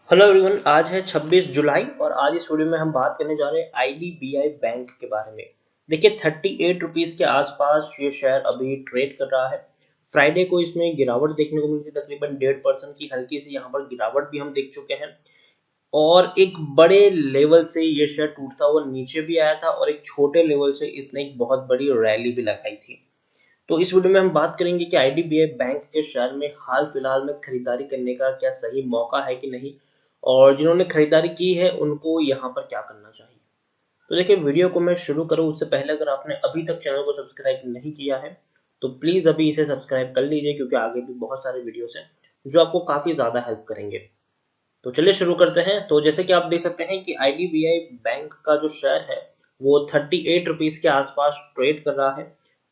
Hello everyone, आज है 26 जुलाई और आज इस वीडियो में हम बात करने जा रहे हैं आईडीबीआई बैंक के बारे में। देखिए 38 रुपीज़ के आसपास ये शेयर अभी ट्रेड कर रहा है। फ्राइडे को इसमें गिरावट देखने को मिली थी, तकरीबन 1.5% की हल्की सी यहाँ पर गिरावट भी हम देख चुके हैं। और एक बड़े लेवल से ये शेयर टूटता हुआ नीचे भी आया था और एक छोटे लेवल से इसने एक बहुत बड़ी रैली भी लगाई थी। तो इस वीडियो में हम बात करेंगे कि आईडीबीआई बैंक के शेयर में हाल फिलहाल में खरीदारी करने का क्या सही मौका है कि नहीं, और जिन्होंने खरीदारी की है उनको यहाँ पर क्या करना चाहिए। तो देखिए, वीडियो को मैं शुरू करूँ उससे पहले अगर आपने अभी तक चैनल को सब्सक्राइब नहीं किया है तो प्लीज अभी इसे सब्सक्राइब कर लीजिए, क्योंकि आगे भी बहुत सारे वीडियोस हैं जो आपको काफी ज्यादा हेल्प करेंगे। तो चलिए शुरू करते हैं। तो जैसे कि आप देख सकते हैं कि आईडीबीआई बैंक का जो शेयर है वो 38 रुपीज के आसपास ट्रेड कर रहा है।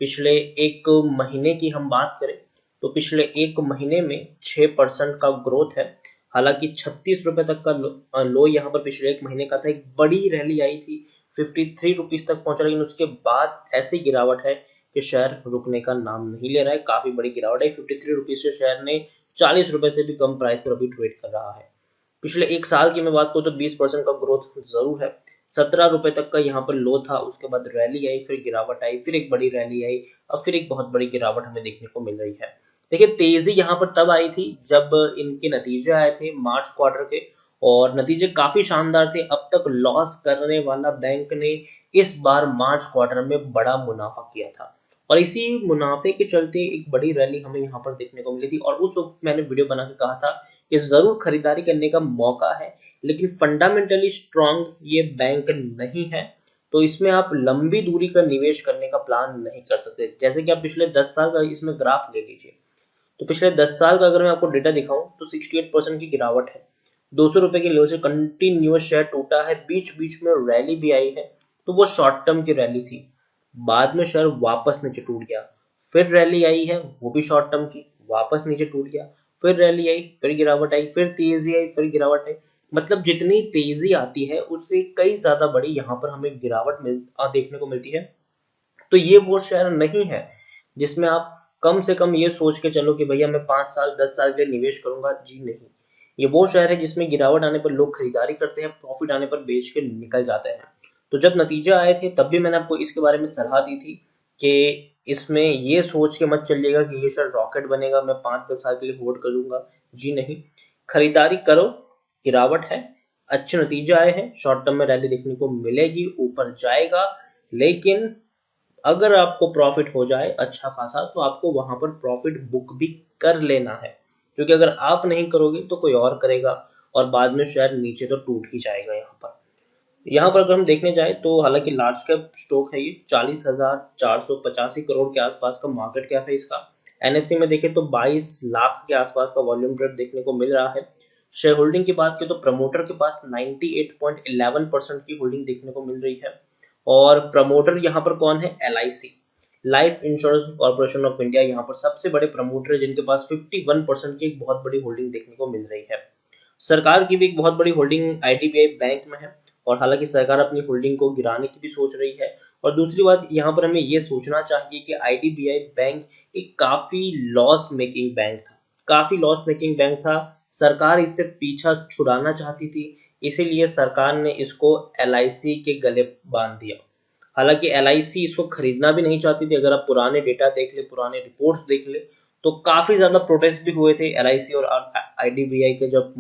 पिछले एक महीने की हम बात करें तो पिछले एक महीने में 6% का ग्रोथ है। हालांकि 36 रुपए तक का लो यहाँ पर पिछले एक महीने का था। एक बड़ी रैली आई थी, 53 रुपीज तक पहुंचा, लेकिन उसके बाद ऐसी गिरावट है कि शेयर रुकने का नाम नहीं ले रहा है। काफी बड़ी गिरावट है, 53 रुपीज से शेयर ने 40 रुपए से भी कम प्राइस पर अभी ट्रेड कर रहा है। पिछले एक साल की मैं बात करूँ तो 20% का ग्रोथ जरूर है। 17 रुपए तक का यहाँ पर लो था, उसके बाद रैली आई, फिर गिरावट आई, फिर एक बड़ी रैली आई, अब फिर एक बहुत बड़ी गिरावट हमें देखने को मिल रही है। देखिए, तेजी यहाँ पर तब आई थी जब इनके नतीजे आए थे मार्च क्वार्टर के, और नतीजे काफी शानदार थे। अब तक लॉस करने वाला बैंक ने इस बार मार्च क्वार्टर में बड़ा मुनाफा किया था, और इसी मुनाफे के चलते एक बड़ी रैली हमें यहाँ पर देखने को मिली थी। और उस वक्त मैंने वीडियो बना के कहा था कि जरूर खरीदारी करने का मौका है, लेकिन फंडामेंटली स्ट्रांग ये बैंक नहीं है, तो इसमें आप लंबी दूरी का निवेश करने का प्लान नहीं कर सकते। जैसे कि आप पिछले 10 साल का इसमें ग्राफ ले लीजिए, तो पिछले 10 साल का अगर मैं आपको डेटा दिखाऊं तो 68% की गिरावट है। 200 रुपए के लेवल से कंटिन्यूअस शेयर टूटा है, बीच बीच में रैली भी आई है, तो वो शॉर्ट टर्म की रैली थी। बाद में शेयर वापस नीचे टूट गया, फिर रैली आई है, वो भी शॉर्ट टर्म की, वापस नीचे टूट गया, फिर रैली आई, फिर गिरावट आई, फिर तेजी आई, फिर गिरावट आई। मतलब जितनी तेजी आती है उससे कई ज्यादा बड़ी यहाँ पर हमें गिरावट देखने को मिलती है। तो ये वो शेयर नहीं है जिसमें आप कम से कम ये सोच के चलो कि भैया मैं 5 साल 10 साल के लिए निवेश करूंगा। जी नहीं, ये वो शेयर है जिसमें गिरावट आने पर लोग खरीदारी करते हैं, प्रॉफिट आने पर बेच के निकल जाते हैं। तो जब नतीजे आए थे तब भी मैंने आपको इसके बारे में सलाह दी थी कि इसमें ये सोच के मत चलिएगा कि ये शेयर रॉकेट बनेगा, मैं 5-10 साल के लिए होल्ड कर लूंगा। जी नहीं, खरीदारी करो। गिरावट है, अच्छे नतीजे आए हैं, शॉर्ट टर्म में रैली देखने को मिलेगी, ऊपर जाएगा, लेकिन अगर आपको प्रॉफिट हो जाए अच्छा खासा तो आपको वहां पर प्रॉफिट बुक भी कर लेना है, क्योंकि अगर आप नहीं करोगे तो कोई और करेगा, और बाद में शेयर नीचे तो टूट ही जाएगा। यहाँ पर अगर हम देखने जाए तो हालांकि लार्ज कैप स्टॉक है, ये 40,485 करोड़ के आसपास का मार्केट कैप है इसका। एनएससी में देखें तो 22 लाख के आसपास का वॉल्यूम ट्रेड देखने को मिल रहा है। शेयर होल्डिंग की बात करें तो प्रमोटर के पास 98.11% की होल्डिंग देखने को मिल रही है। और प्रमोटर यहाँ पर कौन है? LIC, life insurance corporation of India, यहाँ पर सबसे बड़े प्रमोटर है जिनके पास 51% की एक बहुत बड़ी होल्डिंग देखने को मिल रही है। सरकार की भी एक बहुत बड़ी होल्डिंग आईडीबीआई बैंक में है, और हालांकि सरकार अपनी होल्डिंग को गिराने की भी सोच रही है। और दूसरी बात यहाँ पर हमें ये सोचना चाहिए कि आईडीबीआई बैंक एक काफी लॉस मेकिंग बैंक था, काफी लॉस मेकिंग बैंक था। सरकार इससे पीछा छुड़ाना चाहती थी, इसीलिए सरकार ने इसको एलआईसी के गले बांध दिया। हालांकि एलआईसी इसको खरीदना भी नहीं चाहती थी। अगर आप पुराने डेटा देख ले, पुराने रिपोर्ट्स देख ले, तो काफी ज्यादा प्रोटेस्ट भी हुए थे एलआईसी और आईडीबीआई के, जब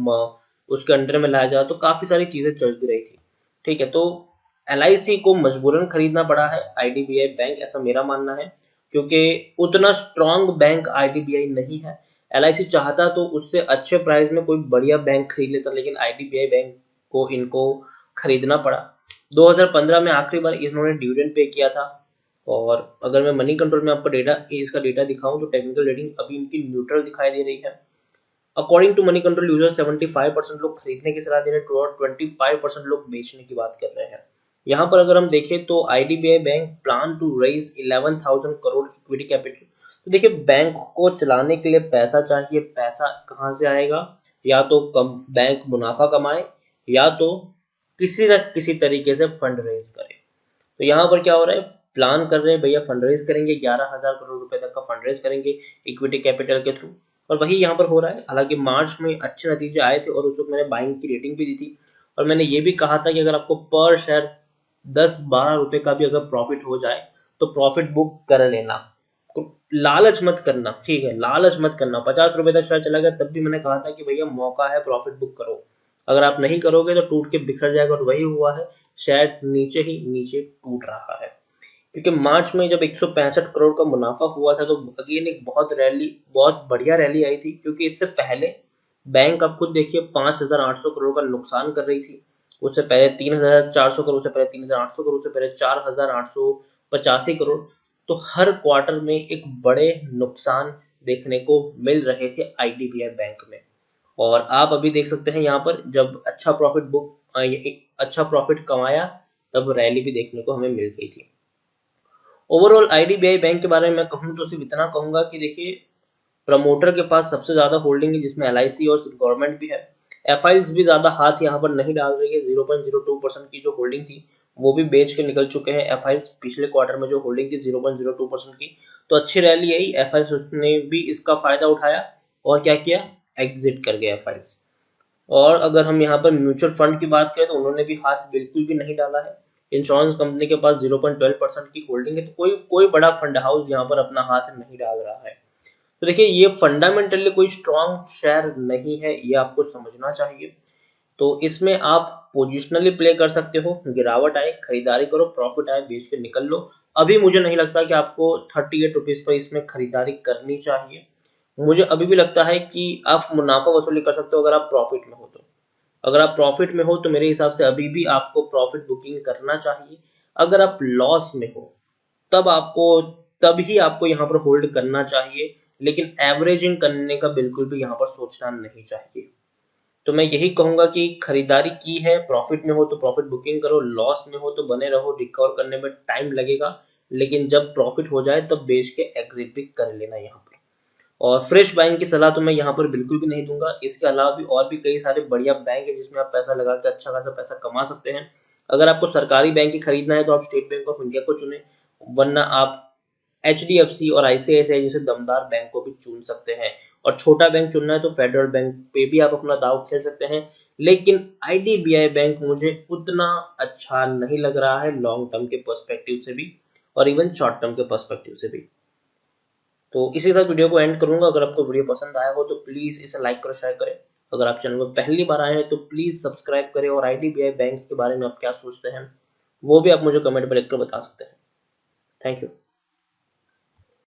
उसके अंडर में लाया जाए तो काफी सारी चीजें चल भी रही थी। ठीक है, तो एलआईसी को मजबूरन खरीदना पड़ा है आईडीबीआई बैंक, ऐसा मेरा मानना है, क्योंकि उतना स्ट्रांग बैंक आईडीबीआई नहीं है। एलआईसी चाहता तो उससे अच्छे प्राइस में कोई बढ़िया बैंक खरीद लेता, लेकिन आईडीबीआई बैंक को इनको खरीदना पड़ा। 2015 में आखिरी बार इन्होंने डिविडेंड पे किया था। और अगर मैं मनी कंट्रोल में आपको इसका डेटा दिखाऊं तो टेक्निकल रेटिंग अभी इनकी न्यूट्रल दिखाई दे रही है। According to Moneycontrol user 75% लोग खरीदने की सलाह दे रहे हैं और 25% लोग बेचने की बात कर रहे हैं। यहाँ पर अगर हम देखें तो IDBI bank plan to raise 11,000 crore equity capital. तो देखिए, बैंक को चलाने के लिए पैसा चाहिए, पैसा कहाँ से आएगा? या तो कम बैंक मुनाफा कमाए, या तो किसी न किसी तरीके से फंड रेज करे। तो यहाँ पर क्या हो रहा है, प्लान कर रहे हैं भैया फंड रेज करेंगे, 11,000 करोड़ रुपए तक का फंड रेज करेंगे इक्विटी कैपिटल के थ्रू। और वही यहाँ पर हो रहा है। हालांकि मार्च में अच्छे नतीजे आए थे और उस वक्त मैंने बाइंग की रेटिंग भी दी थी और मैंने ये भी कहा था कि अगर आपको पर शेयर 10-12 रुपए का भी अगर प्रॉफिट हो जाए तो प्रॉफिट बुक कर लेना, लालच मत करना, ठीक है, लालच मत करना। 50 रुपए तक शेयर चला गया तब भी मैंने कहा था कि भैया मौका है, प्रॉफिट बुक करो। अगर आप नहीं करोगे तो टूट के बिखर जाएगा और वही हुआ है, शेयर नीचे ही नीचे टूट रहा है। क्योंकि मार्च में जब 165 करोड़ का मुनाफा हुआ था तो अगेन एक बहुत बढ़िया रैली आई थी, क्योंकि इससे पहले बैंक आप खुद देखिए 5,800 करोड़ का नुकसान कर रही थी। उससे पहले 3,400 करोड़, से पहले 3,800 करोड़, से पहले 4,885 करोड़। तो हर क्वार्टर में एक बड़े नुकसान देखने को मिल रहे थे आईडीबीआई बैंक में। और आप अभी देख सकते हैं यहाँ पर जब अच्छा प्रॉफिट कमाया तब रैली भी देखने को हमें मिल गई थी। ओवरऑल आईडीबीआई बैंक के बारे में मैं कहूँ तो सिर्फ इतना कहूंगा कि देखिए, प्रमोटर के पास सबसे ज्यादा होल्डिंग है जिसमें एलआईसी और गवर्नमेंट भी है। एफआईज भी ज्यादा हाथ यहाँ पर नहीं डाल रही है। 0.02% की जो होल्डिंग थी वो भी बेच के निकल चुके हैं एफआईज। पिछले क्वार्टर में जो होल्डिंग थी 0.02% की, तो अच्छी रैली आई, एफआईज ने भी इसका फायदा उठाया और क्या किया, एग्जिट कर गया एफआईज। और अगर हम यहाँ पर म्यूचुअल फंड की बात करें तो उन्होंने भी हाथ बिल्कुल भी नहीं डाला है। इंश्योरेंस कंपनी के पास 0.12% की होल्डिंग है, तो कोई कोई बड़ा फंड हाउस यहाँ पर अपना हाथ नहीं डाल रहा है। तो देखिए, ये फंडामेंटली कोई स्ट्रॉन्ग शेयर नहीं है, ये आपको समझना चाहिए। तो इसमें आप पोजिशनली प्ले कर सकते हो, गिरावट आए खरीदारी करो, प्रॉफिट आए बेच के निकल लो। अभी मुझे नहीं लगता कि आपको 38 रुपीज पर इसमें खरीदारी करनी चाहिए। मुझे अभी भी लगता है कि आप मुनाफा वसूली कर सकते हो अगर आप प्रॉफिट में हो तो। अगर आप प्रॉफिट में हो तो मेरे हिसाब से अभी भी आपको प्रॉफिट बुकिंग करना चाहिए। अगर आप लॉस में हो तब आपको तब ही आपको यहाँ पर होल्ड करना चाहिए, लेकिन एवरेजिंग करने का बिल्कुल भी यहाँ पर सोचना नहीं चाहिए। तो मैं यही कहूंगा कि खरीदारी की है, प्रॉफिट में हो तो प्रॉफिट बुकिंग करो, लॉस में हो तो बने रहो, रिकवर करने में टाइम लगेगा, लेकिन जब प्रॉफिट हो जाए तब बेच के एग्जिट भी कर लेना यहाँ पर। और फ्रेश बाइंग की सलाह तो मैं यहाँ पर बिल्कुल भी नहीं दूंगा। इसके अलावा भी और भी कई सारे बढ़िया बैंक है जिसमें आप पैसा लगा के अच्छा खासा पैसा कमा सकते हैं। अगर आपको सरकारी बैंक ही खरीदना है तो आप स्टेट बैंक ऑफ इंडिया को चुने, वरना आप एचडीएफसी और आईसीआईसीआई जैसे दमदार बैंक को भी चुन सकते हैं। और छोटा बैंक चुनना है तो फेडरल बैंक पे भी आप अपना दाव खेल सकते हैं। लेकिन आईडीबीआई बैंक मुझे उतना अच्छा नहीं लग रहा है लॉन्ग टर्म के पर्सपेक्टिव से भी और इवन शॉर्ट टर्म के पर्सपेक्टिव से भी। तो इसी के साथ वीडियो को एंड करूंगा। अगर आपको वीडियो पसंद आया हो तो प्लीज इसे लाइक करो, शेयर करें। अगर आप चैनल में पहली बार आए हैं तो प्लीज सब्सक्राइब करें और आईडीबीआई बैंक के बारे में आप क्या सोचते हैं वो भी आप मुझे कमेंट में लिखकर बता सकते हैं। Thank you.